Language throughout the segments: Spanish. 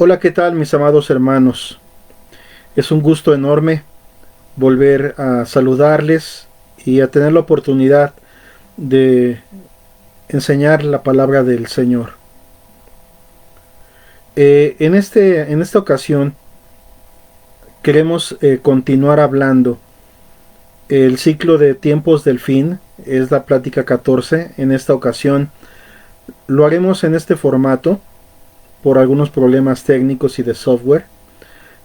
Hola, ¿qué tal mis amados hermanos? Es un gusto enorme volver a saludarles y a tener la oportunidad de enseñar la palabra del Señor. En esta ocasión queremos continuar hablando. El ciclo de tiempos del fin es la plática 14. En esta ocasión lo haremos en este formato por algunos problemas técnicos y de software.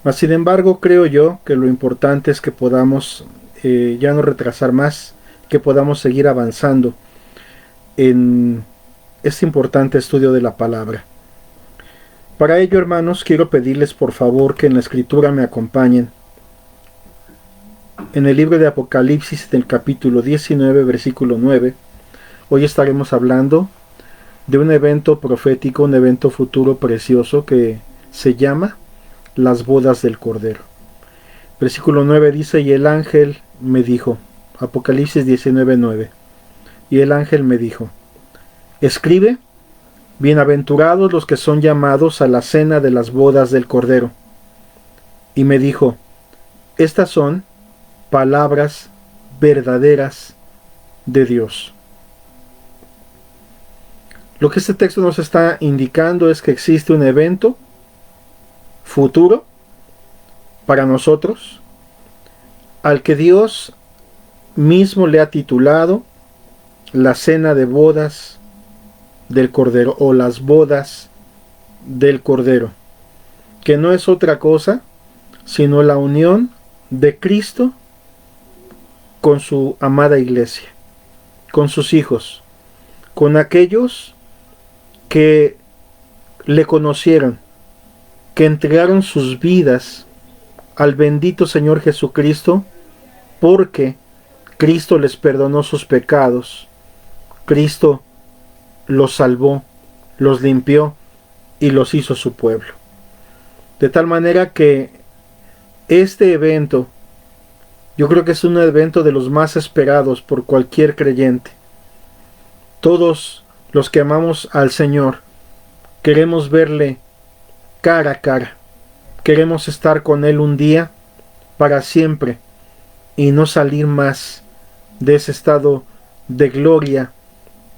Mas, sin embargo, creo yo que lo importante es que podamos ya no retrasar más, que podamos seguir avanzando en este importante estudio de la palabra. Para ello, hermanos, quiero pedirles por favor que en la escritura me acompañen. En el libro de Apocalipsis, del capítulo 19, versículo 9, hoy estaremos hablando de un evento profético, un evento futuro precioso que se llama las bodas del Cordero. Versículo 9 dice: y el ángel me dijo, Apocalipsis 19:9, y el ángel me dijo, escribe, bienaventurados los que son llamados a la cena de las bodas del Cordero. Y me dijo, estas son palabras verdaderas de Dios. Lo que este texto nos está indicando es que existe un evento futuro para nosotros, al que Dios mismo le ha titulado la cena de bodas del Cordero, o las bodas del Cordero, que no es otra cosa sino la unión de Cristo con su amada iglesia, con sus hijos, con aquellos que le conocieron, que entregaron sus vidas al bendito Señor Jesucristo, porque Cristo les perdonó sus pecados, Cristo los salvó, los limpió y los hizo su pueblo. De tal manera que este evento, yo creo que es un evento de los más esperados por cualquier creyente. Todos los que amamos al Señor queremos verle cara a cara, queremos estar con Él un día para siempre y no salir más de ese estado de gloria,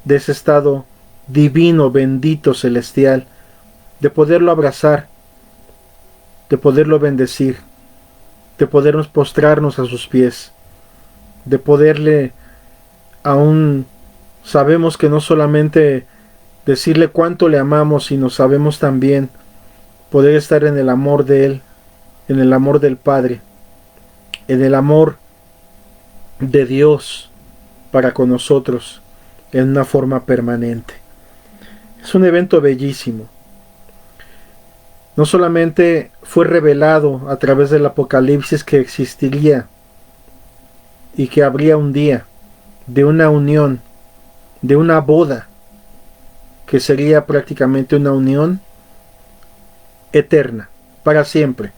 de ese estado divino, bendito, celestial, de poderlo abrazar, de poderlo bendecir, de podernos postrarnos a sus pies, de poderle, aún sabemos que no solamente decirle cuánto le amamos, sino sabemos también poder estar en el amor de Él, en el amor del Padre, en el amor de Dios para con nosotros en una forma permanente. Es un evento bellísimo. No solamente fue revelado a través del Apocalipsis que existiría y que habría un día de una unión, de una boda, que sería prácticamente una unión eterna, para siempre.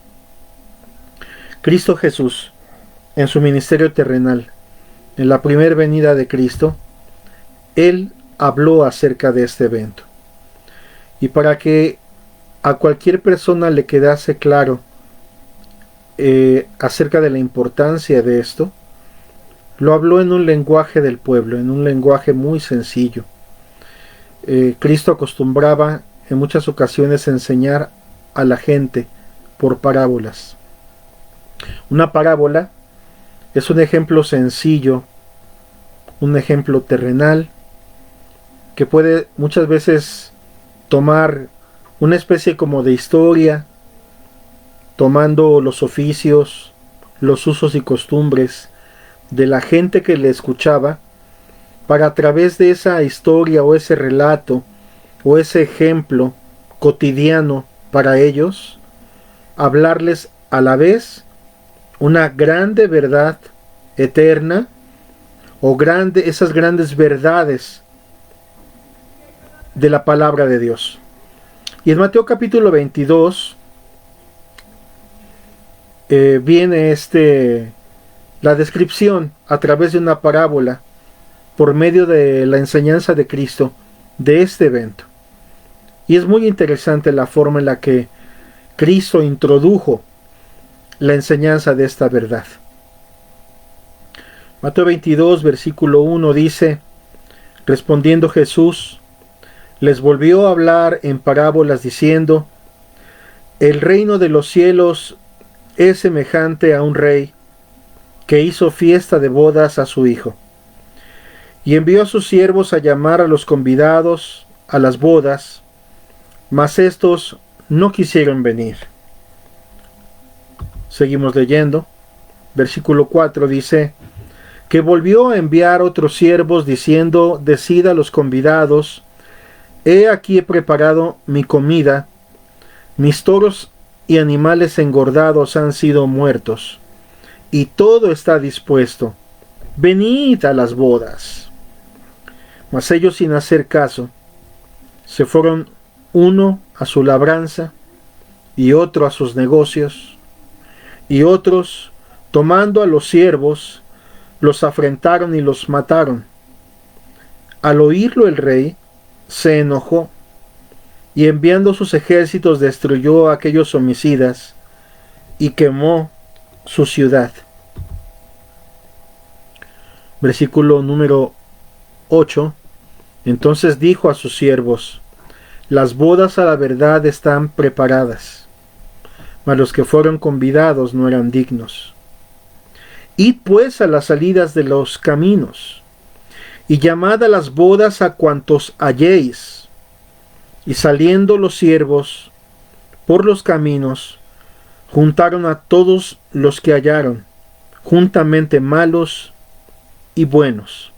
Cristo Jesús, en su ministerio terrenal, en la primera venida de Cristo, Él habló acerca de este evento. Y para que a cualquier persona le quedase claro acerca de la importancia de esto, lo habló en un lenguaje del pueblo, en un lenguaje muy sencillo. Cristo acostumbraba en muchas ocasiones a enseñar a la gente por parábolas. Una parábola es un ejemplo sencillo, un ejemplo terrenal, que puede muchas veces tomar una especie como de historia, tomando los oficios, los usos y costumbres de la gente que le escuchaba, para a través de esa historia o ese relato o ese ejemplo cotidiano para ellos, hablarles a la vez una grande verdad eterna, o esas grandes verdades de la palabra de Dios. Y en Mateo capítulo 22 viene la descripción a través de una parábola, por medio de la enseñanza de Cristo, de este evento. Y es muy interesante la forma en la que Cristo introdujo la enseñanza de esta verdad. Mateo 22, versículo 1 dice: respondiendo Jesús, les volvió a hablar en parábolas diciendo: el reino de los cielos es semejante a un rey que hizo fiesta de bodas a su hijo, y envió a sus siervos a llamar a los convidados a las bodas, mas éstos no quisieron venir. Seguimos leyendo. Versículo 4 dice: que volvió a enviar otros siervos diciendo: decid a los convidados, he aquí he preparado mi comida, mis toros y animales engordados han sido muertos, y todo está dispuesto, venid a las bodas. Mas ellos, sin hacer caso, se fueron uno a su labranza y otro a sus negocios, y otros, tomando a los siervos, los afrentaron y los mataron. Al oírlo el rey se enojó, y enviando sus ejércitos destruyó a aquellos homicidas y quemó su ciudad. Versículo número 8. Entonces dijo a sus siervos: las bodas a la verdad están preparadas, mas los que fueron convidados no eran dignos. Id pues a las salidas de los caminos, y llamad a las bodas a cuantos halléis. Y saliendo los siervos por los caminos, juntaron a todos los que hallaron, juntamente malos y buenos.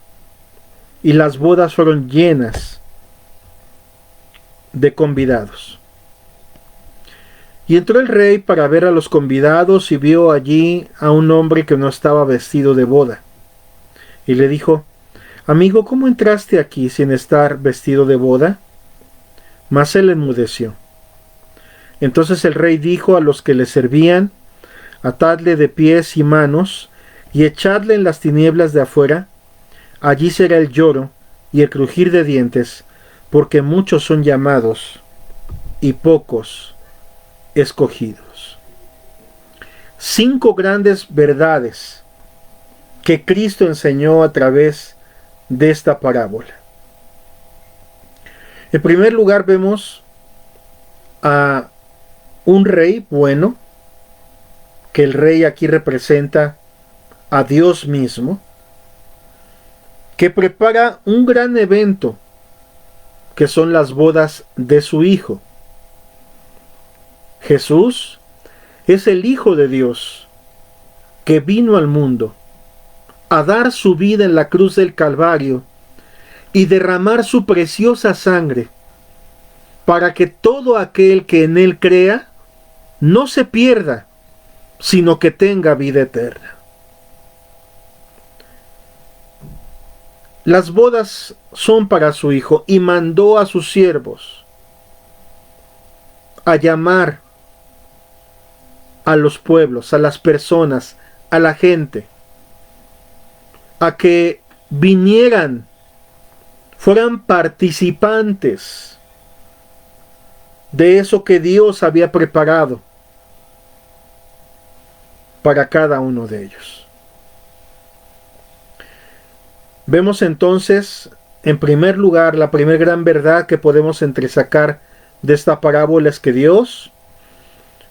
Y las bodas fueron llenas de convidados. Y entró el rey para ver a los convidados, y vio allí a un hombre que no estaba vestido de boda. Y le dijo: amigo, ¿cómo entraste aquí sin estar vestido de boda? Mas él enmudeció. Entonces el rey dijo a los que le servían: atadle de pies y manos, y echadle en las tinieblas de afuera. Allí será el lloro y el crujir de dientes, porque muchos son llamados y pocos escogidos. 5 grandes verdades que Cristo enseñó a través de esta parábola. En primer lugar, vemos a un rey bueno, que el rey aquí representa a Dios mismo, que prepara un gran evento, que son las bodas de su Hijo. Jesús es el Hijo de Dios, que vino al mundo a dar su vida en la cruz del Calvario y derramar su preciosa sangre, para que todo aquel que en él crea no se pierda, sino que tenga vida eterna. Las bodas son para su Hijo, y mandó a sus siervos a llamar a los pueblos, a las personas, a la gente, a que vinieran, fueran participantes de eso que Dios había preparado para cada uno de ellos. Vemos entonces, en primer lugar, la primera gran verdad que podemos entresacar de esta parábola es que Dios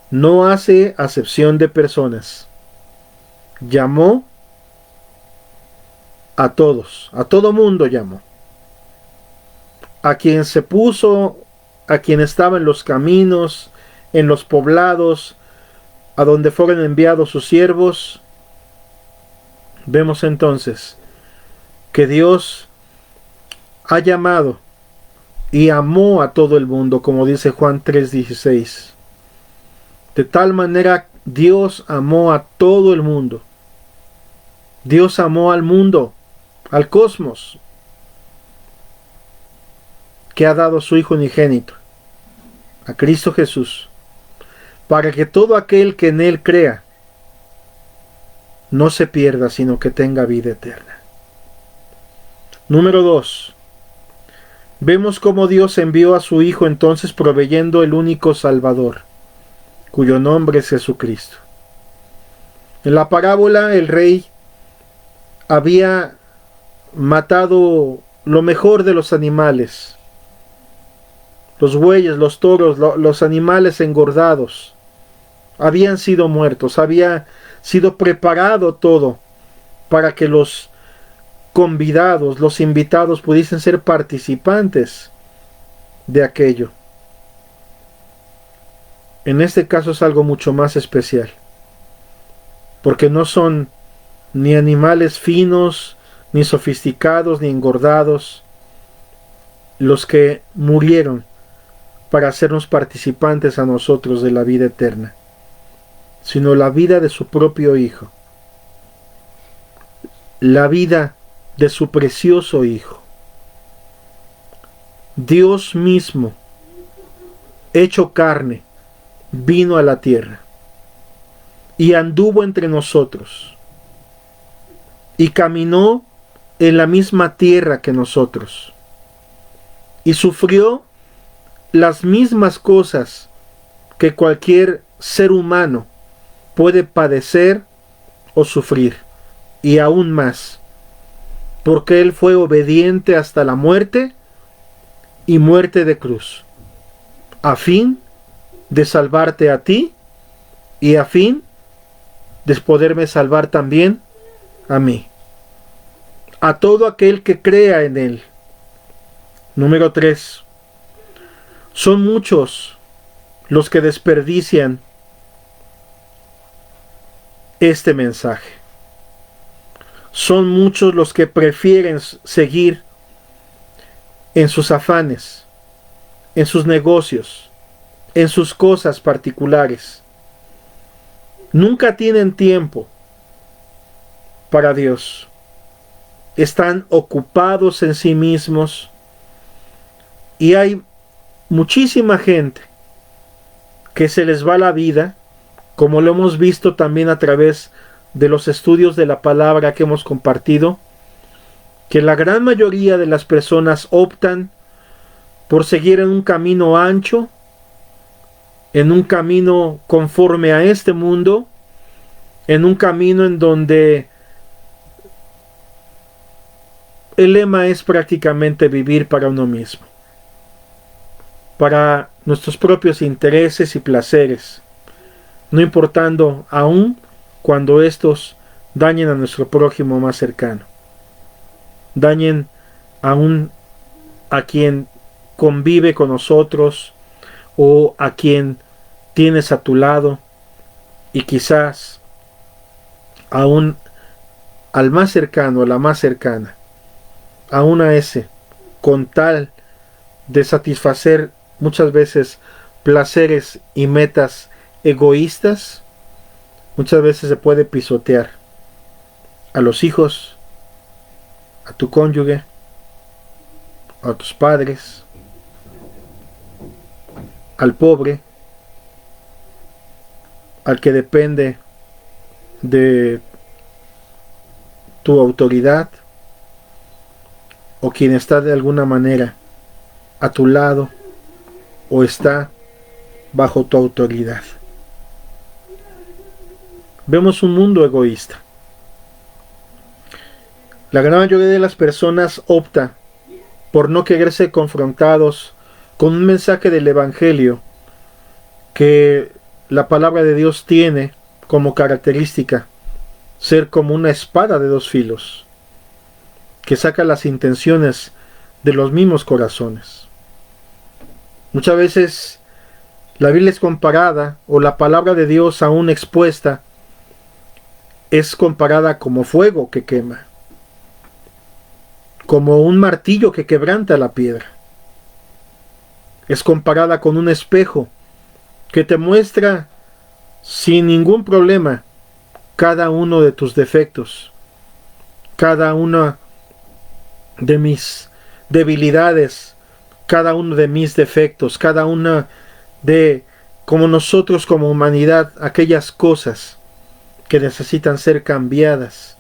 no hace acepción de personas. Llamó a todos, a todo mundo llamó. A quien se puso, a quien estaba en los caminos, en los poblados, a donde fueron enviados sus siervos. Vemos entonces que Dios ha llamado y amó a todo el mundo, como dice Juan 3:16. De tal manera Dios amó a todo el mundo. Dios amó al mundo, al cosmos, que ha dado a su Hijo unigénito, a Cristo Jesús, para que todo aquel que en Él crea no se pierda, sino que tenga vida eterna. Número 2. Vemos cómo Dios envió a su Hijo entonces proveyendo el único Salvador, cuyo nombre es Jesucristo. En la parábola el rey había matado lo mejor de los animales, los bueyes, los toros, los animales engordados, habían sido muertos, había sido preparado todo para que los convidados, los invitados pudiesen ser participantes de aquello. En este caso es algo mucho más especial, porque no son ni animales finos, ni sofisticados, ni engordados, los que murieron para hacernos participantes a nosotros de la vida eterna, sino la vida de su propio Hijo, la vida de su precioso Hijo. Dios mismo, hecho carne, vino a la tierra y anduvo entre nosotros y caminó en la misma tierra que nosotros y sufrió las mismas cosas que cualquier ser humano puede padecer o sufrir, y aún más, porque Él fue obediente hasta la muerte y muerte de cruz, a fin de salvarte a ti y a fin de poderme salvar también a mí, a todo aquel que crea en Él. Número 3. Son muchos los que desperdician este mensaje. Son muchos los que prefieren seguir en sus afanes, en sus negocios, en sus cosas particulares. Nunca tienen tiempo para Dios. Están ocupados en sí mismos y hay muchísima gente que se les va la vida, como lo hemos visto también a través de los estudios de la palabra que hemos compartido, que la gran mayoría de las personas optan por seguir en un camino ancho, en un camino conforme a este mundo, en un camino en donde el lema es prácticamente vivir para uno mismo, para nuestros propios intereses y placeres, no importando aún cuando estos dañen a nuestro prójimo más cercano, dañen aún a quien convive con nosotros o a quien tienes a tu lado, y quizás aún al más cercano, a la más cercana, aún a ese, con tal de satisfacer muchas veces placeres y metas egoístas, muchas veces se puede pisotear a los hijos, a tu cónyuge, a tus padres, al pobre, al que depende de tu autoridad, o quien está de alguna manera a tu lado o está bajo tu autoridad. Vemos un mundo egoísta. La gran mayoría de las personas opta por no quererse confrontados con un mensaje del Evangelio que la palabra de Dios tiene como característica ser como una espada de dos filos, que saca las intenciones de los mismos corazones. Muchas veces la Biblia es comparada, o la palabra de Dios aún expuesta, es comparada como fuego que quema, como un martillo que quebranta la piedra. Es comparada con un espejo que te muestra sin ningún problema cada uno de tus defectos, cada una de mis debilidades, cada uno de mis defectos, cada una de, como nosotros como humanidad, aquellas cosas que necesitan ser cambiadas,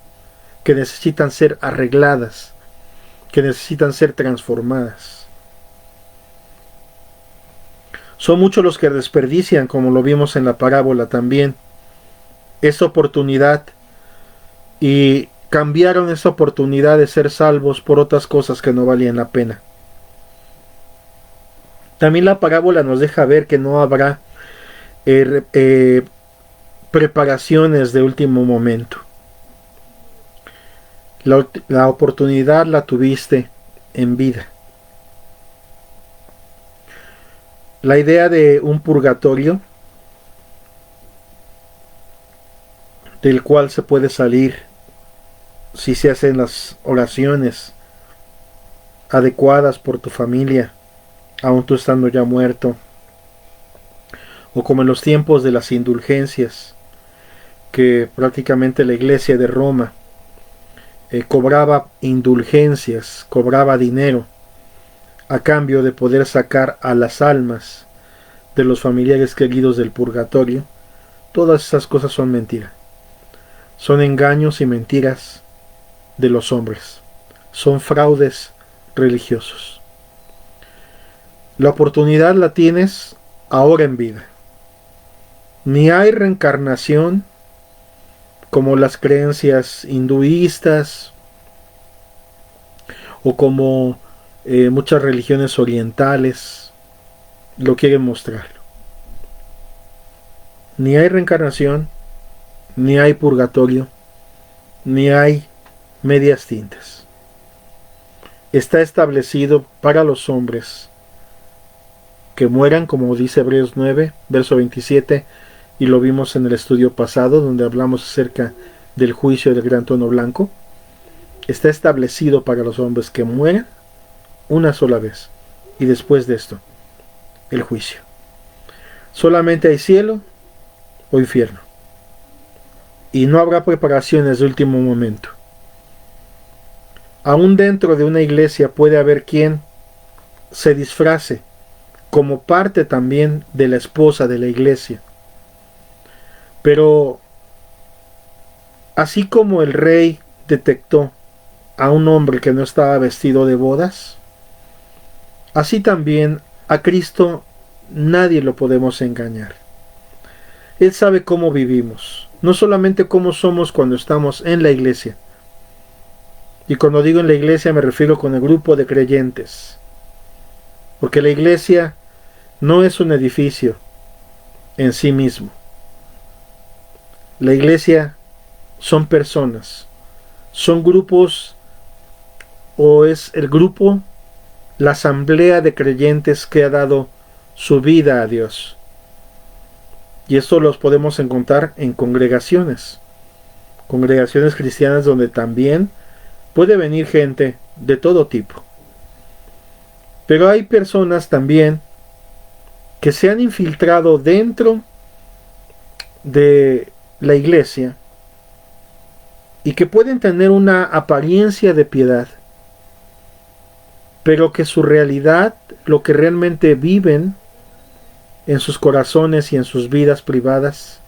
que necesitan ser arregladas, que necesitan ser transformadas. Son muchos los que desperdician, como lo vimos en la parábola también, esta oportunidad y cambiaron esa oportunidad de ser salvos por otras cosas que no valían la pena. También la parábola nos deja ver que no habrá preparaciones de último momento. La oportunidad la tuviste en vida. La idea de un purgatorio del cual se puede salir si se hacen las oraciones adecuadas por tu familia, aun tú estando ya muerto, o como en los tiempos de las indulgencias, que prácticamente la Iglesia de Roma cobraba indulgencias, cobraba dinero a cambio de poder sacar a las almas de los familiares queridos del purgatorio. Todas esas cosas son mentiras. Son engaños y mentiras de los hombres. Son fraudes religiosos. La oportunidad la tienes ahora en vida. Ni hay reencarnación como las creencias hinduistas o como muchas religiones orientales lo quieren mostrar. Ni hay reencarnación, ni hay purgatorio, ni hay medias tintas. Está establecido para los hombres que mueran, como dice Hebreos 9, verso 27, y lo vimos en el estudio pasado, donde hablamos acerca del juicio del gran trono blanco. Está establecido para los hombres que mueran una sola vez, y después de esto, el juicio. Solamente hay cielo o infierno, y no habrá preparaciones de último momento. Aún dentro de una iglesia puede haber quien se disfrace como parte también de la esposa de la iglesia. Pero así como el rey detectó a un hombre que no estaba vestido de bodas, así también a Cristo nadie lo podemos engañar. Él sabe cómo vivimos, no solamente cómo somos cuando estamos en la iglesia. Y cuando digo en la iglesia me refiero con el grupo de creyentes. Porque la iglesia no es un edificio en sí mismo. La iglesia son personas, son grupos, o es el grupo, la asamblea de creyentes que ha dado su vida a Dios. Y esto los podemos encontrar en congregaciones cristianas donde también puede venir gente de todo tipo. Pero hay personas también que se han infiltrado dentro de la iglesia y que pueden tener una apariencia de piedad, pero que su realidad, lo que realmente viven en sus corazones y en sus vidas privadas,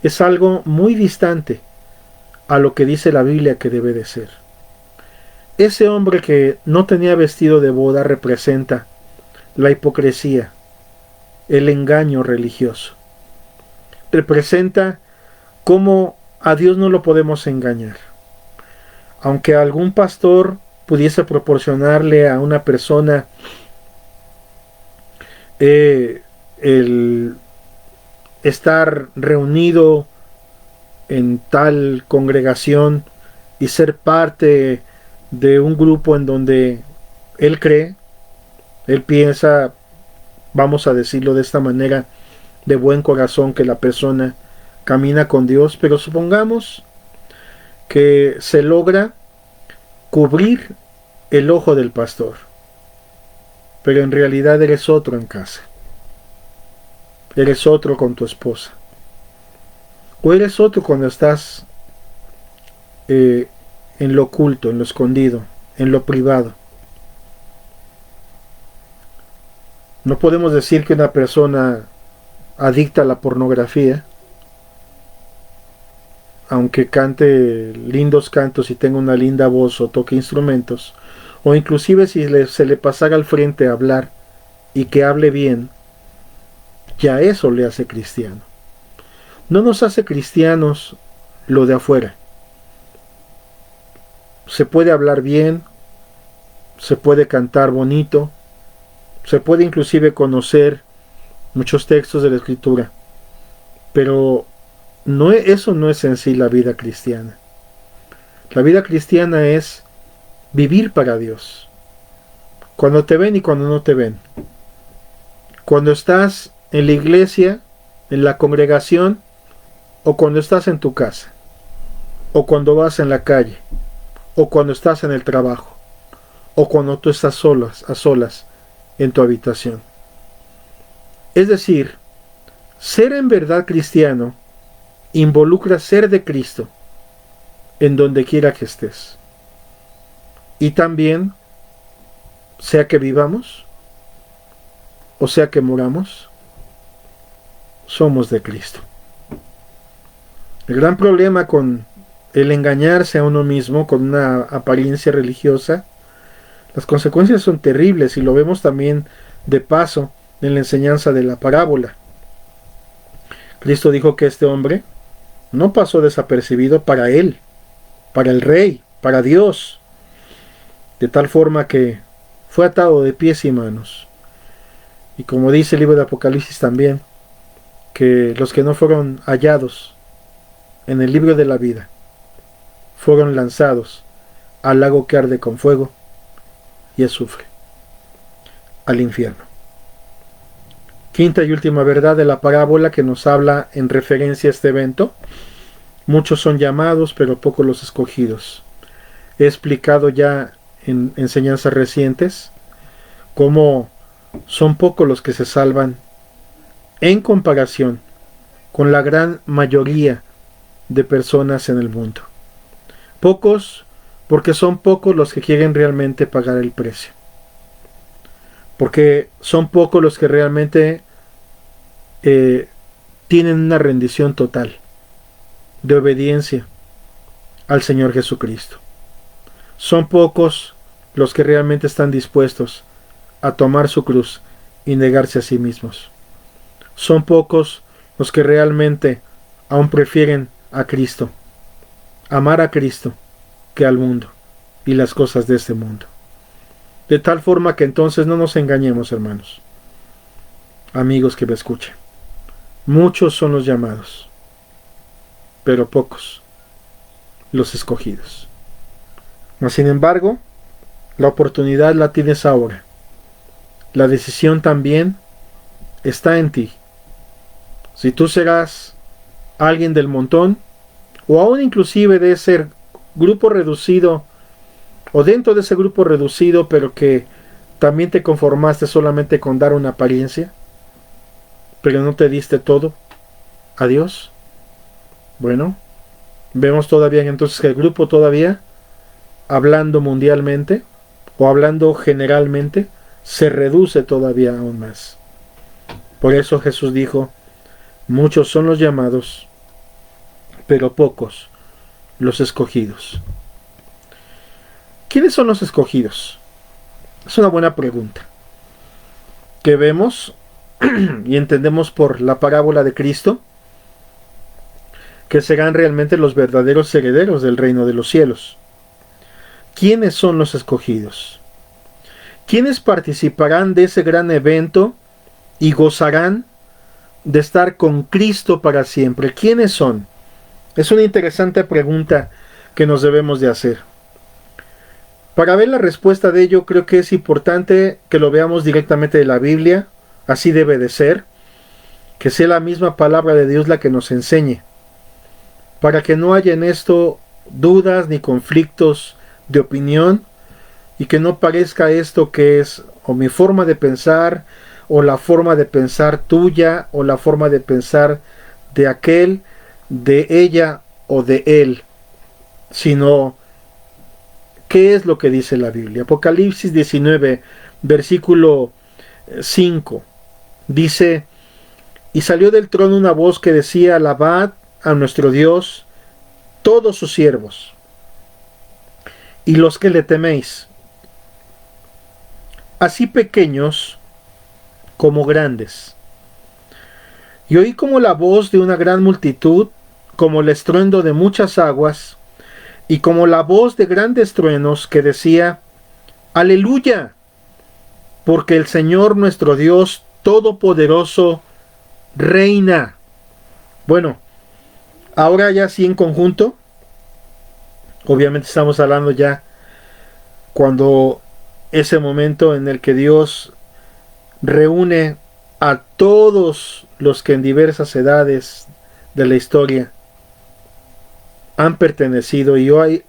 es algo muy distante a lo que dice la Biblia que debe de ser. Ese hombre que no tenía vestido de boda representa la hipocresía, el engaño religioso. Representa cómo a Dios no lo podemos engañar. Aunque algún pastor pudiese proporcionarle a una persona el estar reunido en tal congregación y ser parte de un grupo en donde él cree, él piensa, vamos a decirlo de esta manera, de buen corazón, que la persona camina con Dios, pero supongamos que se logra cubrir el ojo del pastor, pero en realidad eres otro en casa, eres otro con tu esposa, o eres otro cuando estás en lo oculto, en lo escondido, en lo privado. No podemos decir que una persona adicta a la pornografía, aunque cante lindos cantos y tenga una linda voz o toque instrumentos, o inclusive si se le pasara al frente a hablar y que hable bien, Ya eso le hace cristiano. No nos hace cristianos lo de afuera. Se puede hablar bien, se puede cantar bonito, se puede inclusive conocer muchos textos de la Escritura, pero eso no es en sí la vida cristiana. La vida cristiana es vivir para Dios, cuando te ven y cuando no te ven. Cuando estás en la iglesia, en la congregación, o cuando estás en tu casa, o cuando vas en la calle, o cuando estás en el trabajo, o cuando tú estás a solas en tu habitación. Es decir, ser en verdad cristiano involucra ser de Cristo en donde quiera que estés. Y también, sea que vivamos, o sea que muramos, somos de Cristo. El gran problema con el engañarse a uno mismo con una apariencia religiosa, las consecuencias son terribles y lo vemos también de paso en la enseñanza de la parábola. Cristo dijo que este hombre no pasó desapercibido para él, para el rey, para Dios, de tal forma que fue atado de pies y manos. Y como dice el libro de Apocalipsis también, que los que no fueron hallados en el libro de la vida fueron lanzados al lago que arde con fuego y azufre, al infierno. Quinta y última verdad de la parábola que nos habla en referencia a este evento: muchos son llamados, pero pocos los escogidos. He explicado ya en enseñanzas recientes cómo son pocos los que se salvan en comparación con la gran mayoría de personas en el mundo. Pocos porque son pocos los que quieren realmente pagar el precio. Porque son pocos los que realmente tienen una rendición total de obediencia al Señor Jesucristo. Son pocos los que realmente están dispuestos a tomar su cruz y negarse a sí mismos. Son pocos los que realmente aún prefieren a Cristo, amar a Cristo, que al mundo y las cosas de este mundo. De tal forma que entonces no nos engañemos, hermanos, amigos que me escuchen. Muchos son los llamados, pero pocos los escogidos. Mas sin embargo, la oportunidad la tienes ahora. La decisión también está en ti. Si tú serás alguien del montón, o aún inclusive de ese grupo reducido, o dentro de ese grupo reducido, pero que también te conformaste solamente con dar una apariencia, pero no te diste todo a Dios. Bueno, vemos todavía entonces que el grupo todavía, hablando mundialmente o hablando generalmente, se reduce todavía aún más. Por eso Jesús dijo: muchos son los llamados, pero pocos los escogidos. ¿Quiénes son los escogidos? Es una buena pregunta, que vemos y entendemos por la parábola de Cristo, que serán realmente los verdaderos herederos del reino de los cielos. ¿Quiénes son los escogidos? ¿Quiénes participarán de ese gran evento y gozarán de estar con Cristo para siempre? ¿Quiénes son? Es una interesante pregunta que nos debemos de hacer. Para ver la respuesta de ello, creo que es importante que lo veamos directamente de la Biblia. Así debe de ser, que sea la misma palabra de Dios la que nos enseñe, para que no haya en esto dudas ni conflictos de opinión, y que no parezca esto que es o mi forma de pensar, o la forma de pensar tuya, o la forma de pensar de aquel, de ella o de él, sino ¿qué es lo que dice la Biblia? Apocalipsis 19, versículo 5, dice: y salió del trono una voz que decía: alabad a nuestro Dios, todos sus siervos, y los que le teméis, así pequeños como grandes. Y oí como la voz de una gran multitud, como el estruendo de muchas aguas, y como la voz de grandes truenos que decía: Aleluya, porque el Señor nuestro Dios Todopoderoso reina. Bueno, ahora ya sí en conjunto, obviamente estamos hablando ya cuando ese momento en el que Dios reúne a todos los que en diversas edades de la historia han pertenecido, y hoy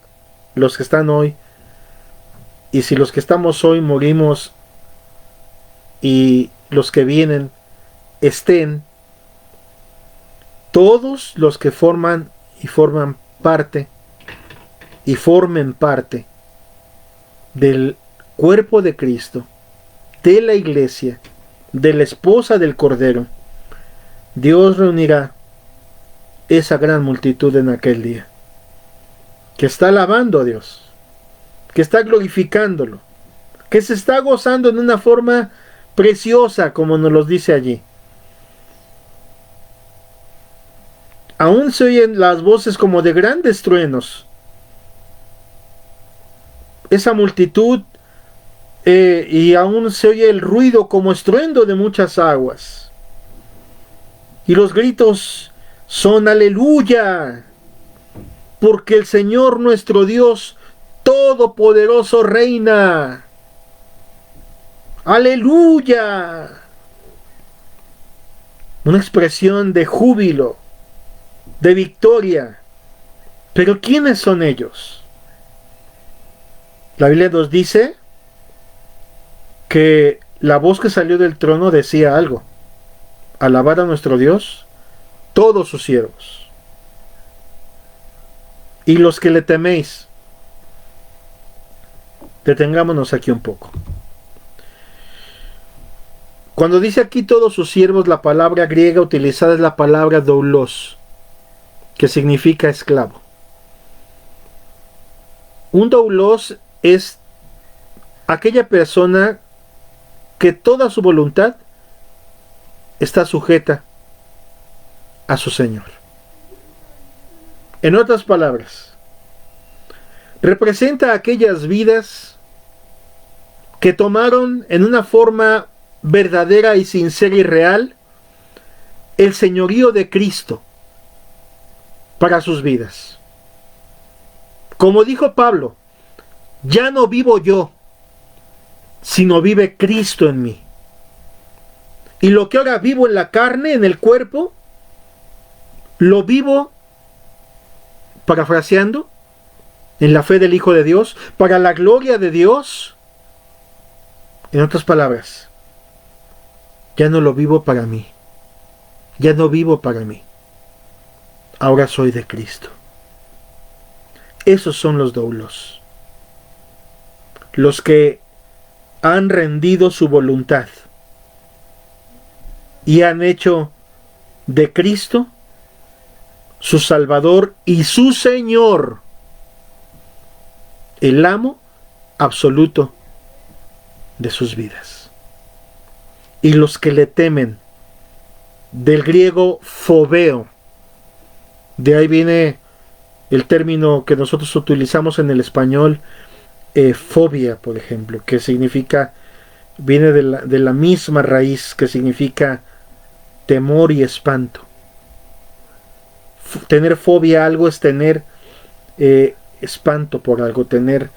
los que están hoy, y si los que estamos hoy morimos y los que vienen estén, todos los que forman parte y formen parte del cuerpo de Cristo, de la iglesia, de la esposa del Cordero, Dios reunirá esa gran multitud en aquel día, que está alabando a Dios, que está glorificándolo, que se está gozando en una forma preciosa, como nos lo dice allí. Aún se oyen las voces como de grandes truenos. Esa multitud, y aún se oye el ruido como estruendo de muchas aguas. Y los gritos son: aleluya, porque el Señor nuestro Dios Todopoderoso reina. Aleluya. Una expresión de júbilo, de victoria. Pero ¿quiénes son ellos? La Biblia nos dice que la voz que salió del trono decía algo: alabar a nuestro Dios todos sus siervos y los que le teméis. Detengámonos aquí un poco. Cuando dice aquí todos sus siervos, la palabra griega utilizada es la palabra doulos, que significa esclavo. Un doulos es aquella persona que toda su voluntad está sujeta a su Señor. En otras palabras, representa aquellas vidas que tomaron en una forma verdadera y sincera y real el señorío de Cristo para sus vidas. Como dijo Pablo: ya no vivo yo, sino vive Cristo en mí. Y lo que ahora vivo en la carne, en el cuerpo, lo vivo, parafraseando, en la fe del Hijo de Dios, para la gloria de Dios. En otras palabras, ya no lo vivo para mí, ya no vivo para mí, ahora soy de Cristo. Esos son los doulos, los que han rendido su voluntad y han hecho de Cristo su Salvador y su Señor, el amo absoluto de sus vidas. Y los que le temen, del griego phobeo, de ahí viene el término que nosotros utilizamos en el español, fobia, por ejemplo, que significa, viene de la misma raíz que significa temor y espanto. Tener fobia a algo es tener espanto por algo, tener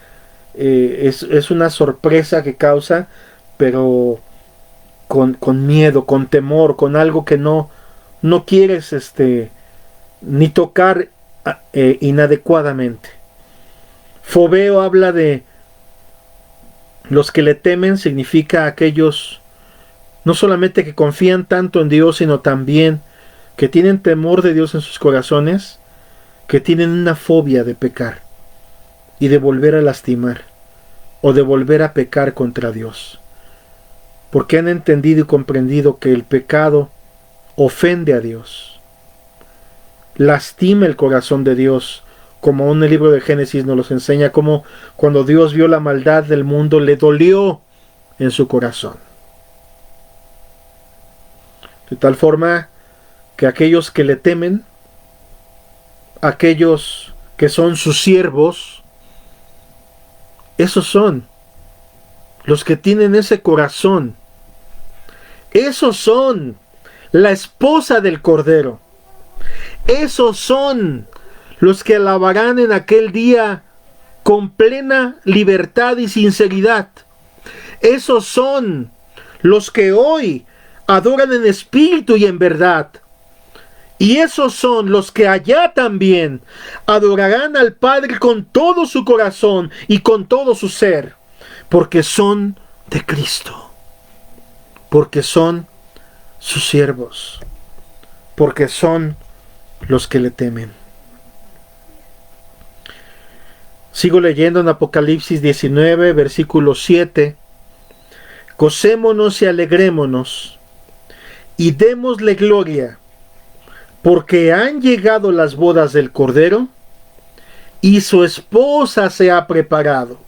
es una sorpresa que causa, pero con miedo, con temor, con algo que no quieres ni tocar inadecuadamente. Fobeo habla de los que le temen, significa aquellos no solamente que confían tanto en Dios, sino también que tienen temor de Dios en sus corazones, que tienen una fobia de pecar y de volver a lastimar o de volver a pecar contra Dios, porque han entendido y comprendido que el pecado ofende a Dios, lastima el corazón de Dios, como aún el libro de Génesis nos los enseña, como cuando Dios vio la maldad del mundo le dolió en su corazón. De tal forma que aquellos que le temen, aquellos que son sus siervos, esos son los que tienen ese corazón. Esos son la esposa del Cordero. Esos son los que alabarán en aquel día con plena libertad y sinceridad. Esos son los que hoy adoran en espíritu y en verdad. Y esos son los que allá también adorarán al Padre con todo su corazón y con todo su ser, porque son de Cristo, porque son sus siervos, porque son los que le temen. Sigo leyendo en Apocalipsis 19, versículo 7. Gocémonos y alegrémonos y démosle gloria, porque han llegado las bodas del Cordero y su esposa se ha preparado.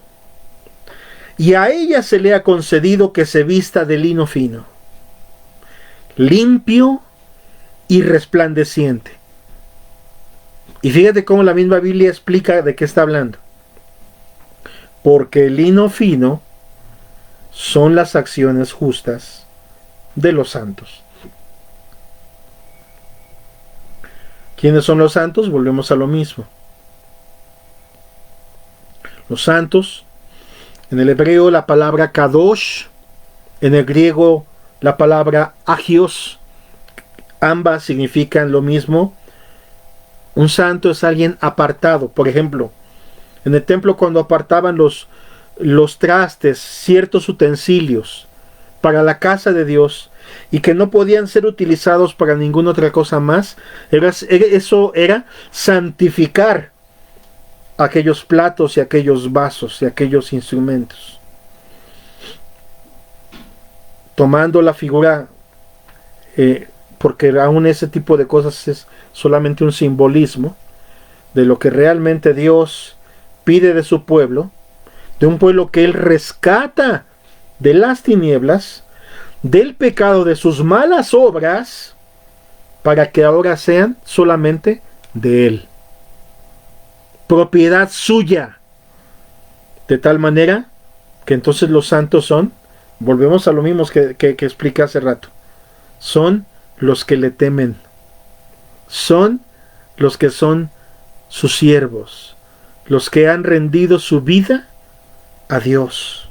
Y a ella se le ha concedido que se vista de lino fino, limpio y resplandeciente. Y fíjate cómo la misma Biblia explica de qué está hablando. Porque el lino fino son las acciones justas de los santos. ¿Quiénes son los santos? Volvemos a lo mismo. Los santos, en el hebreo la palabra kadosh, en el griego la palabra agios, ambas significan lo mismo. Un santo es alguien apartado. Por ejemplo, en el templo cuando apartaban los trastes, ciertos utensilios para la casa de Dios, y que no podían ser utilizados para ninguna otra cosa más, eso era santificar aquellos platos y aquellos vasos y aquellos instrumentos. Tomando la figura, porque aún ese tipo de cosas es solamente un simbolismo de lo que realmente Dios pide de su pueblo, de un pueblo que Él rescata de las tinieblas, del pecado, de sus malas obras, para que ahora sean solamente de Él, propiedad suya, de tal manera que entonces los santos son, volvemos a lo mismo que expliqué hace rato, son los que le temen, son los que son sus siervos, los que han rendido su vida a Dios.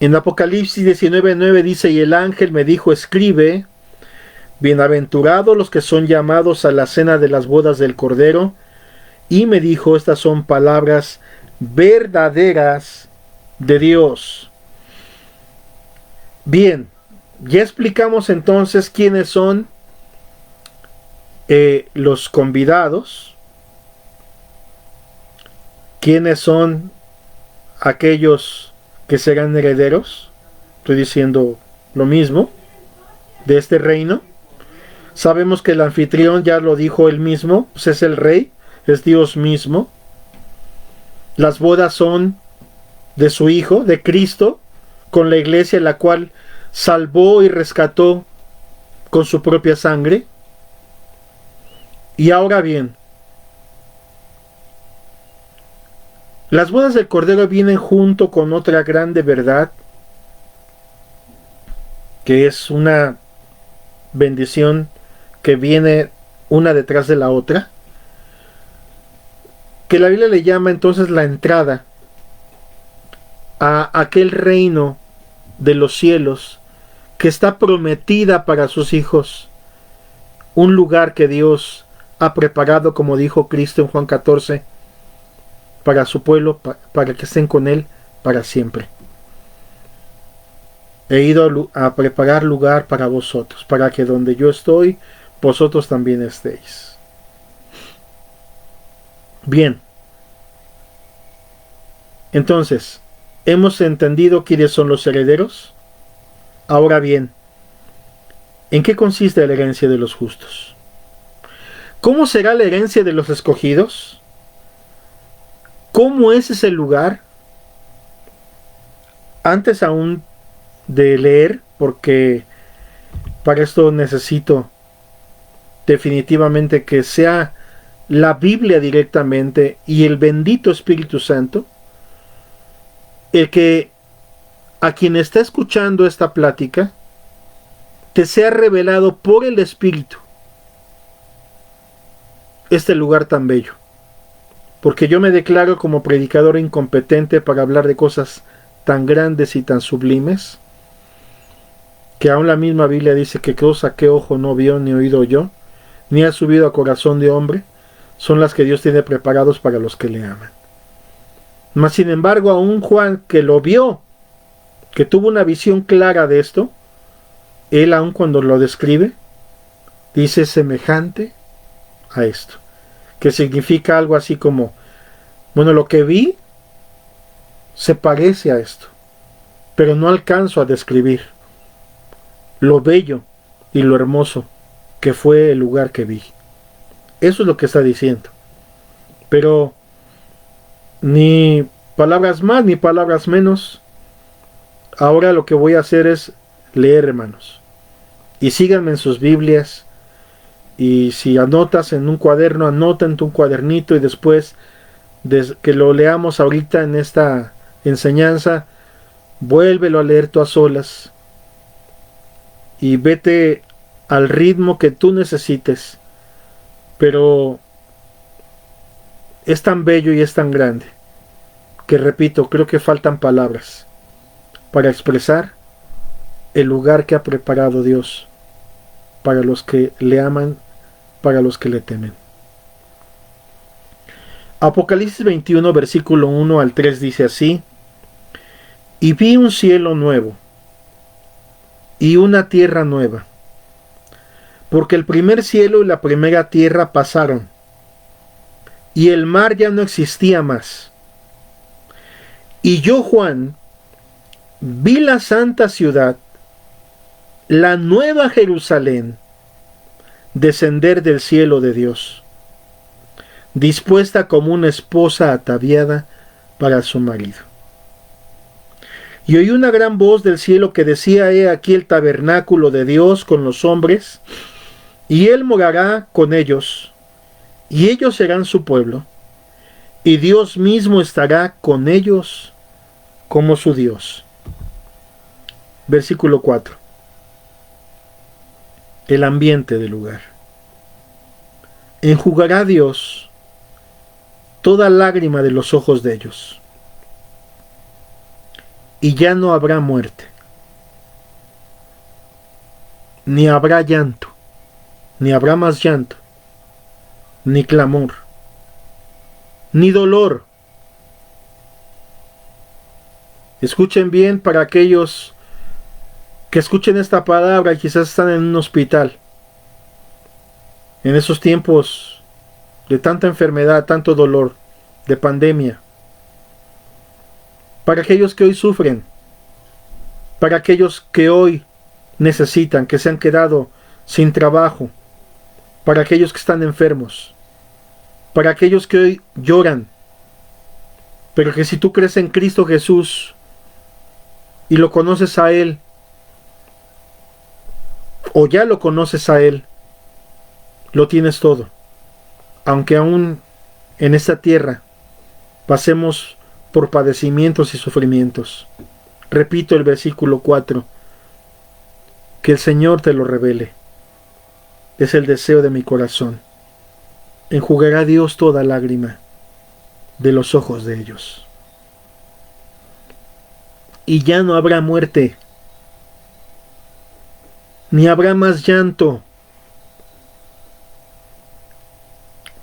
En Apocalipsis 19:9 dice: y el ángel me dijo, escribe, bienaventurados los que son llamados a la cena de las bodas del Cordero. Y me dijo, estas son palabras verdaderas de Dios. Bien, ya explicamos entonces quiénes son los convidados, quiénes son aquellos que serán herederos. Estoy diciendo lo mismo de este reino. Sabemos que el anfitrión, ya lo dijo él mismo, pues es el rey, es Dios mismo. Las bodas son de su Hijo, de Cristo, con la iglesia, la cual salvó y rescató con su propia sangre. Y ahora bien, las bodas del Cordero vienen junto con otra grande verdad, que es una bendición que viene una detrás de la otra, que la Biblia le llama entonces la entrada a aquel reino de los cielos que está prometida para sus hijos, un lugar que Dios ha preparado, como dijo Cristo en Juan 14, para su pueblo, para que estén con Él para siempre. He ido a preparar lugar para vosotros, para que donde yo estoy, vosotros también estéis. Bien. Entonces, ¿hemos entendido quiénes son los herederos? Ahora bien, ¿en qué consiste la herencia de los justos? ¿Cómo será la herencia de los escogidos? ¿Cómo es ese lugar? Antes aún de leer, porque Para esto necesito definitivamente que sea la Biblia directamente y el bendito Espíritu Santo el que a quien está escuchando esta plática te sea revelado por el Espíritu este lugar tan bello. Porque yo me declaro como predicador incompetente para hablar de cosas tan grandes y tan sublimes, que aún la misma Biblia dice que cosa que ojo no vio ni oído oyó, ni ha subido a corazón de hombre, son las que Dios tiene preparados para los que le aman. Mas sin embargo, aún Juan, que lo vio, que tuvo una visión clara de esto, él aún cuando lo describe, dice semejante a esto, que significa algo así como, bueno, lo que vi se parece a esto, pero no alcanzo a describir lo bello y lo hermoso que fue el lugar que vi. Eso es lo que está diciendo. Pero ni palabras más ni palabras menos. Ahora lo que voy a hacer es leer, hermanos. Y síganme en sus Biblias. Y si anotas en un cuaderno, anota en tu cuadernito y después de que lo leamos ahorita en esta enseñanza, vuélvelo a leer tú a solas. Y vete al ritmo que tú necesites. Pero es tan bello y es tan grande que, repito, creo que faltan palabras para expresar el lugar que ha preparado Dios para los que le aman, para los que le temen. Apocalipsis 21, versículo 1 al 3 dice así: y vi un cielo nuevo y una tierra nueva, porque el primer cielo y la primera tierra pasaron, y el mar ya no existía más. Y yo, Juan, vi la santa ciudad, la nueva Jerusalén, descender del cielo de Dios, dispuesta como una esposa ataviada para su marido. Y oí una gran voz del cielo que decía: he aquí el tabernáculo de Dios con los hombres, y él morará con ellos, y ellos serán su pueblo, y Dios mismo estará con ellos como su Dios. Versículo 4. El ambiente del lugar. Enjugará Dios toda lágrima de los ojos de ellos, y ya no habrá muerte, ni habrá llanto, ni habrá más llanto, ni clamor, ni dolor. Escuchen bien, para aquellos que escuchen esta palabra y quizás están en un hospital, en esos tiempos de tanta enfermedad, tanto dolor, de pandemia. Para aquellos que hoy sufren, para aquellos que hoy necesitan, que se han quedado sin trabajo, para aquellos que están enfermos, para aquellos que hoy lloran, pero que si tú crees en Cristo Jesús y lo conoces a Él, o ya lo conoces a Él, lo tienes todo. Aunque aún en esta tierra pasemos por padecimientos y sufrimientos. Repito el versículo 4. Que el Señor te lo revele. Es el deseo de mi corazón. Enjugará Dios toda lágrima de los ojos de ellos. Y ya no habrá muerte, ni habrá más llanto,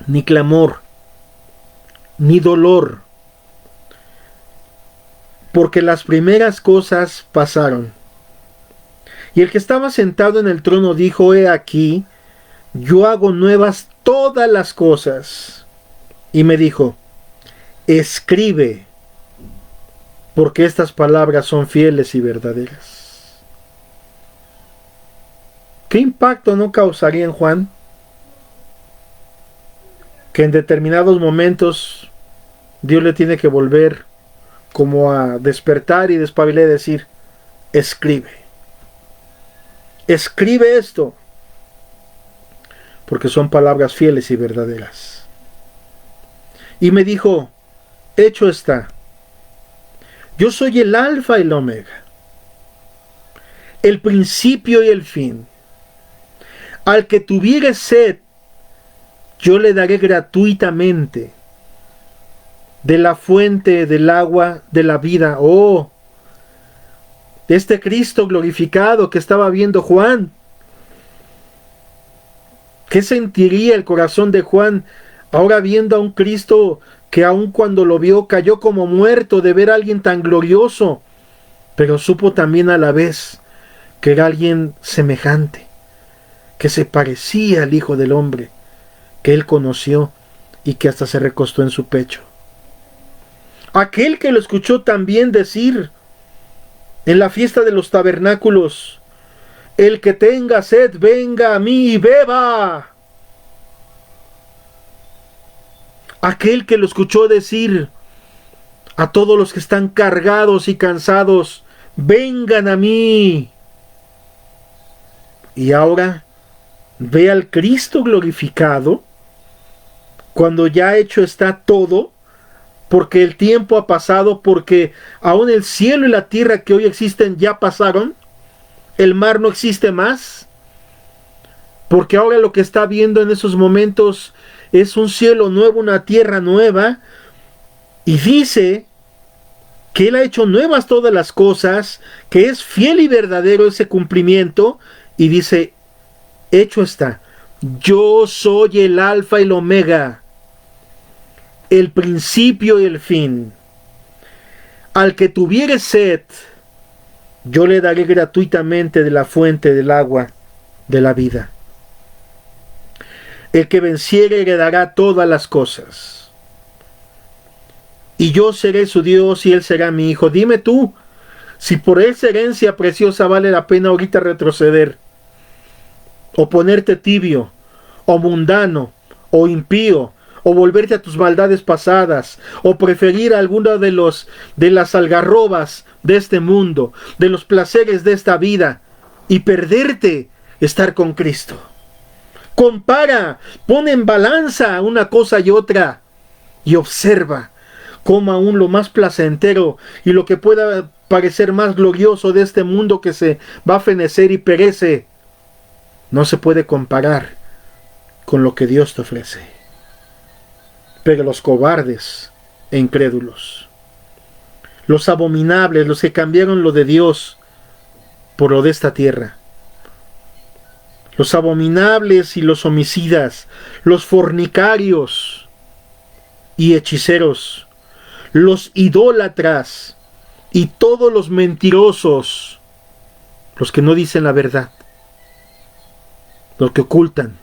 ni clamor, ni dolor, porque las primeras cosas pasaron. Y el que estaba sentado en el trono dijo: he aquí, yo hago nuevas todas las cosas. Y me dijo: escribe, porque estas palabras son fieles y verdaderas. ¿Qué impacto no causaría en Juan que en determinados momentos Dios le tiene que volver como a despertar y despabilar y decir: escribe? escribe esto, porque son palabras fieles y verdaderas. Y me dijo, hecho está. Yo soy el alfa y el omega, el principio y el fin. Al que tuviere sed, yo le daré gratuitamente de la fuente del agua de la vida. Oh, de este Cristo glorificado que estaba viendo Juan. ¿Qué sentiría el corazón de Juan ahora viendo a un Cristo que aun cuando lo vio cayó como muerto de ver a alguien tan glorioso, pero supo también a la vez que era alguien semejante, que se parecía al Hijo del Hombre, que él conoció y que hasta se recostó en su pecho? Aquel que lo escuchó también decir en la fiesta de los tabernáculos, el que tenga sed, venga a mí y beba. Aquel que lo escuchó decir a todos los que están cargados y cansados, vengan a mí. Y ahora ve al Cristo glorificado, cuando ya hecho está todo, porque el tiempo ha pasado, porque aún el cielo y la tierra que hoy existen ya pasaron, el mar no existe más, porque ahora lo que está viendo en esos momentos es un cielo nuevo, una tierra nueva, y dice que Él ha hecho nuevas todas las cosas, que es fiel y verdadero ese cumplimiento, y dice, hecho está, yo soy el alfa y el omega, el principio y el fin. Al que tuviere sed, yo le daré gratuitamente de la fuente del agua de la vida. El que venciere heredará todas las cosas. Y yo seré su Dios y él será mi hijo. Dime tú, si por esa herencia preciosa vale la pena ahorita retroceder, o ponerte tibio, o mundano, o impío, o volverte a tus maldades pasadas, o preferir alguna de las algarrobas de este mundo, de los placeres de esta vida, y perderte estar con Cristo. Compara, pon en balanza una cosa y otra, y observa cómo aún lo más placentero y lo que pueda parecer más glorioso de este mundo que se va a fenecer y perece, no se puede comparar con lo que Dios te ofrece. Pero los cobardes e incrédulos, los abominables, los que cambiaron lo de Dios por lo de esta tierra, los abominables y los homicidas, los fornicarios y hechiceros, los idólatras y todos los mentirosos, los que no dicen la verdad, los que ocultan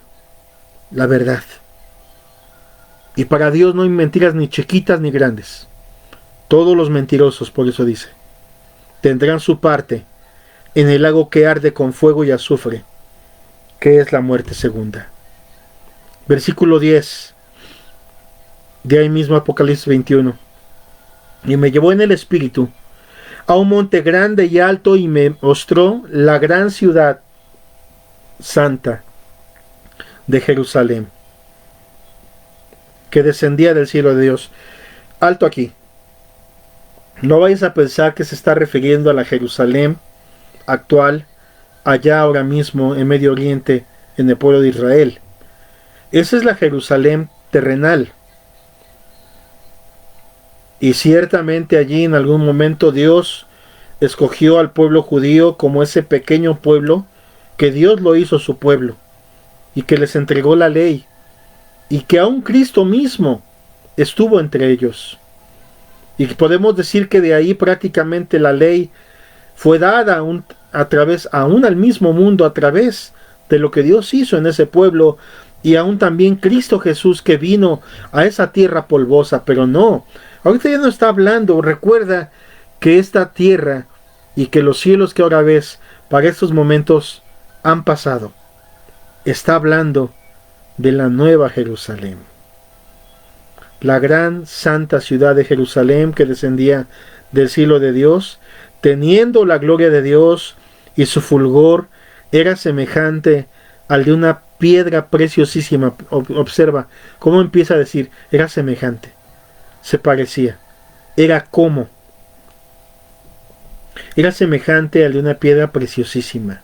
la verdad. Y para Dios no hay mentiras ni chiquitas ni grandes. Todos los mentirosos, por eso dice, tendrán su parte en el lago que arde con fuego y azufre, que es la muerte segunda. Versículo 10, de ahí mismo Apocalipsis 21. Y me llevó en el espíritu a un monte grande y alto y me mostró la gran ciudad santa de Jerusalén, que descendía del cielo de Dios. Alto aquí. No vais a pensar que se está refiriendo a la Jerusalén actual, allá ahora mismo en Medio Oriente, en el pueblo de Israel. Esa es la Jerusalén terrenal. Y ciertamente allí en algún momento Dios escogió al pueblo judío como ese pequeño pueblo, que Dios lo hizo su pueblo, y que les entregó la ley, y que aún Cristo mismo estuvo entre ellos. Y podemos decir que de ahí prácticamente la ley fue dada a través, aún al mismo mundo, a través de lo que Dios hizo en ese pueblo, y aún también Cristo Jesús que vino a esa tierra polvosa. Pero no, ahorita ya no está hablando. Recuerda que esta tierra y que los cielos que ahora ves para estos momentos han pasado. Está hablando de la nueva Jerusalén, la gran santa ciudad de Jerusalén que descendía del cielo de Dios, teniendo la gloria de Dios y su fulgor era semejante al de una piedra preciosísima. Observa cómo empieza a decir, era semejante, se parecía, era como, era semejante al de una piedra preciosísima,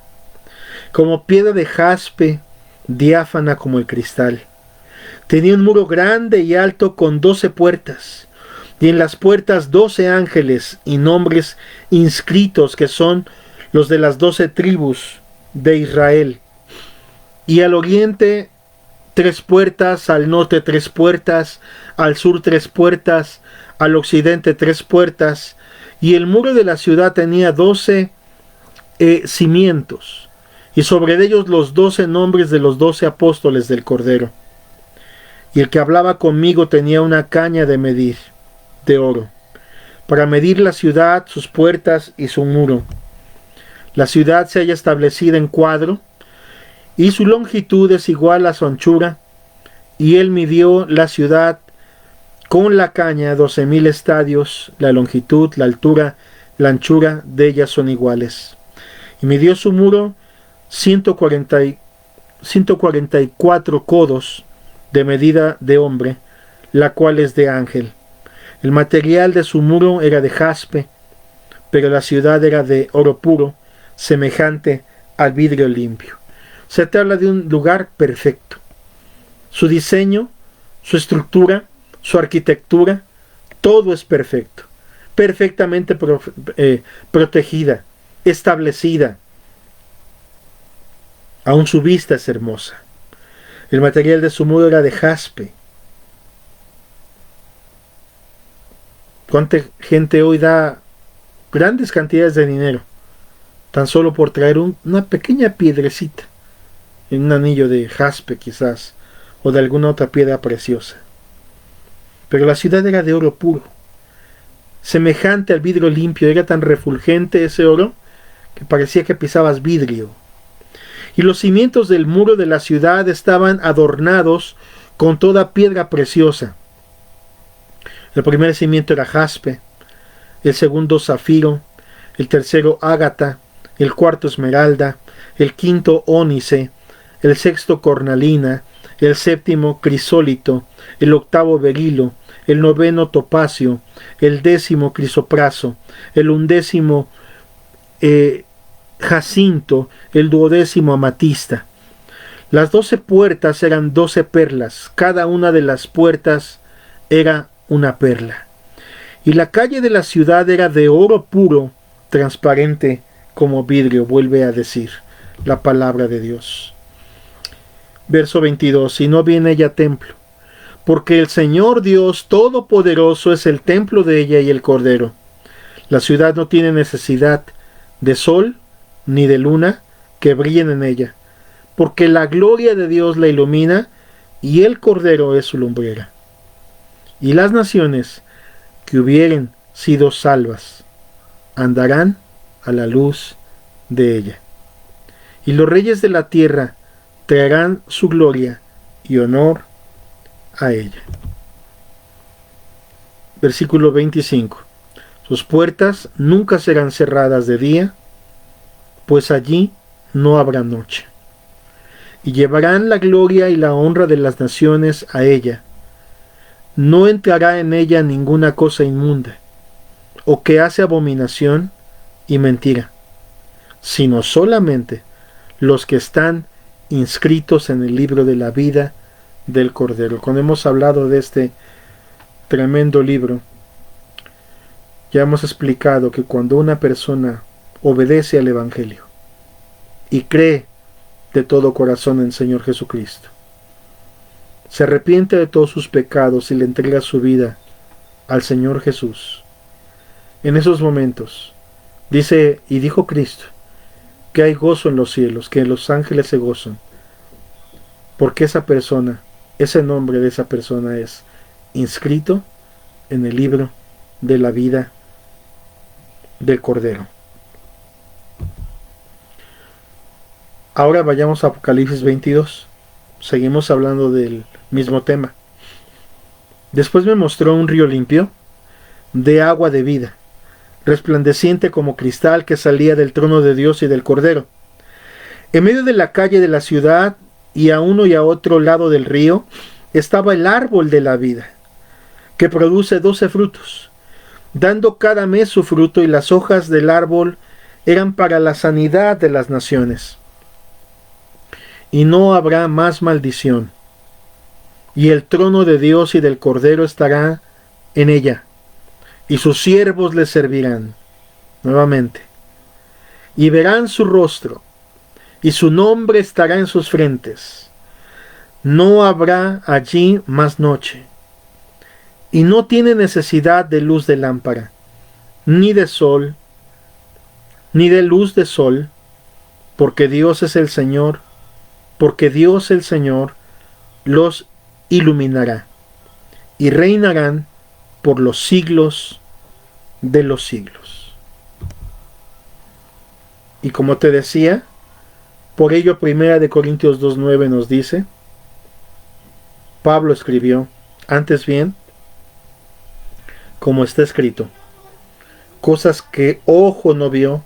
como piedra de jaspe, diáfana como el cristal. Tenía un muro grande y alto con 12 puertas, y en las puertas 12 ángeles y nombres inscritos que son los de las 12 tribus de Israel. Y al oriente 3 puertas, al norte 3 puertas, al sur 3 puertas, al occidente 3 puertas, y el muro de la ciudad tenía 12 cimientos, y sobre ellos los 12 nombres de los 12 apóstoles del Cordero. Y el que hablaba conmigo tenía una caña de medir, de oro, para medir la ciudad, sus puertas y su muro. La ciudad se halla establecida en cuadro, y su longitud es igual a su anchura, y él midió la ciudad con la caña 12,000 estadios, la longitud, la altura, la anchura de ellas son iguales. Y midió su muro 144 codos de medida de hombre, la cual es de ángel. El material de su muro era de jaspe, pero la ciudad era de oro puro, semejante al vidrio limpio. Se te habla de un lugar perfecto. Su diseño, su estructura, su arquitectura, todo es perfecto. Perfectamente protegida, establecida. Aún su vista es hermosa. El material de su muro era de jaspe. ¿Cuánta gente hoy da grandes cantidades de dinero tan solo por traer una pequeña piedrecita en un anillo de jaspe quizás, o de alguna otra piedra preciosa? Pero la ciudad era de oro puro, semejante al vidrio limpio. Era tan refulgente ese oro que parecía que pisabas vidrio. Y los cimientos del muro de la ciudad estaban adornados con toda piedra preciosa. El primer cimiento era jaspe, el segundo zafiro, el tercero ágata, el cuarto esmeralda, el quinto ónice, el sexto cornalina, el séptimo crisólito, el octavo berilo, el noveno topacio, el 10º crisopraso, el 11º jacinto, el 12º amatista. Las 12 puertas eran 12 perlas, cada una de las puertas era una perla. Y la calle de la ciudad era de oro puro, transparente como vidrio, vuelve a decir la palabra de Dios. Verso 22, y no había en ella templo, porque el Señor Dios Todopoderoso es el templo de ella y el Cordero. La ciudad no tiene necesidad de sol ni de luna que brillen en ella, porque la gloria de Dios la ilumina y el Cordero es su lumbrera. Y las naciones que hubieren sido salvas andarán a la luz de ella. Y los reyes de la tierra traerán su gloria y honor a ella. Versículo 25. Sus puertas nunca serán cerradas de día, pues allí no habrá noche. Y llevarán la gloria y la honra de las naciones a ella. No entrará en ella ninguna cosa inmunda, o que hace abominación y mentira, sino solamente los que están inscritos en el libro de la vida del Cordero. Cuando hemos hablado de este tremendo libro, ya hemos explicado que cuando una persona obedece al Evangelio y cree de todo corazón en el Señor Jesucristo, se arrepiente de todos sus pecados y le entrega su vida al Señor Jesús, en esos momentos, dice y dijo Cristo, que hay gozo en los cielos, que los ángeles se gozan, porque esa persona, ese nombre de esa persona es inscrito en el libro de la vida del Cordero. Ahora vayamos a Apocalipsis 22. Seguimos hablando del mismo tema. Después me mostró un río limpio, de agua de vida, resplandeciente como cristal, que salía del trono de Dios y del Cordero. En medio de la calle de la ciudad y a uno y a otro lado del río estaba el árbol de la vida, que produce 12 frutos, dando cada mes su fruto, y las hojas del árbol eran para la sanidad de las naciones. Y no habrá más maldición, y el trono de Dios y del Cordero estará en ella, y sus siervos le servirán. Nuevamente. Y verán su rostro, y su nombre estará en sus frentes. No habrá allí más noche, y no tiene necesidad de luz de lámpara, ni de sol, ni de luz de sol, porque Dios es el Señor, porque Dios el Señor los iluminará, y reinarán por los siglos de los siglos. Y como te decía, por ello 1 Corintios 2:9 nos dice, Pablo escribió, antes bien, como está escrito, cosas que ojo no vio,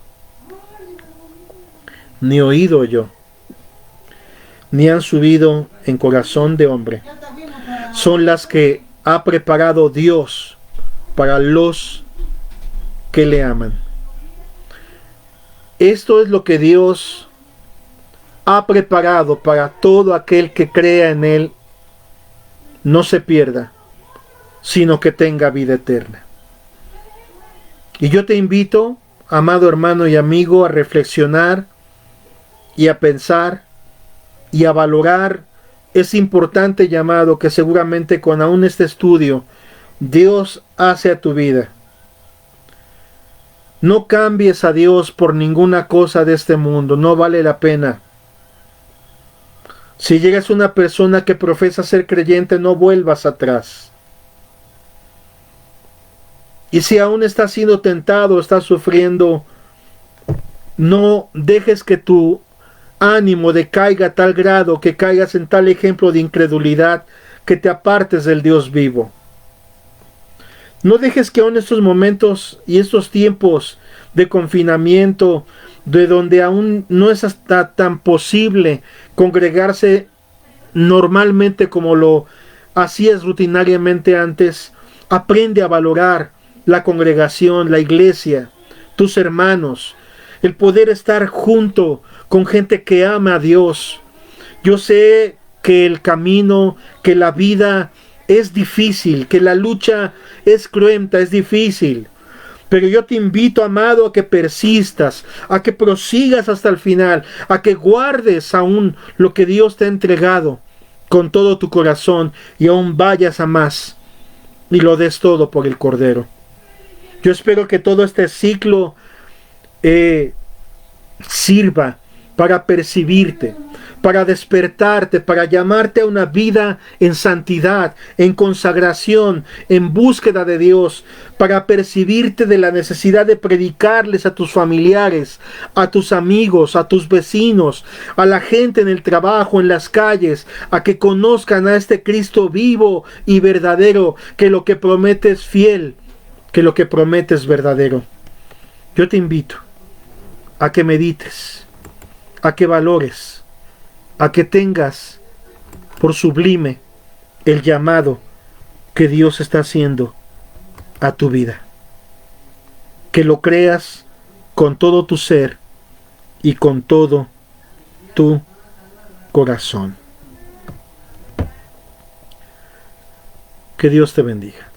ni oído oyó, ni han subido en corazón de hombre, son las que ha preparado Dios para los que le aman. Esto es lo que Dios ha preparado para todo aquel que crea en Él, no se pierda, sino que tenga vida eterna. Y yo te invito, amado hermano y amigo, a reflexionar y a pensar y a valorar ese importante llamado que seguramente con aún este estudio Dios hace a tu vida. No cambies a Dios por ninguna cosa de este mundo, no vale la pena. Si llegas a una persona que profesa ser creyente, no vuelvas atrás. Y si aún estás siendo tentado, estás sufriendo, no dejes que tu ánimo decaiga a tal grado que caigas en tal ejemplo de incredulidad que te apartes del Dios vivo. No dejes que aún estos momentos y estos tiempos de confinamiento, de donde aún no es hasta tan posible congregarse normalmente como lo hacías rutinariamente antes, aprende a valorar la congregación, la iglesia, tus hermanos, el poder estar junto con gente que ama a Dios. Yo sé que el camino, que la vida es difícil, que la lucha es cruenta, es difícil. Pero yo te invito, amado, a que persistas, a que prosigas hasta el final, a que guardes aún lo que Dios te ha entregado con todo tu corazón y aún vayas a más y lo des todo por el Cordero. Yo espero que todo este ciclo sirva para percibirte, para despertarte, para llamarte a una vida en santidad, en consagración, en búsqueda de Dios, para percibirte de la necesidad de predicarles a tus familiares, a tus amigos, a tus vecinos, a la gente en el trabajo, en las calles, a que conozcan a este Cristo vivo y verdadero, que lo que promete es fiel, que lo que promete es verdadero. Yo te invito a que medites, a que valores, a que tengas por sublime el llamado que Dios está haciendo a tu vida. Que lo creas con todo tu ser y con todo tu corazón. Que Dios te bendiga.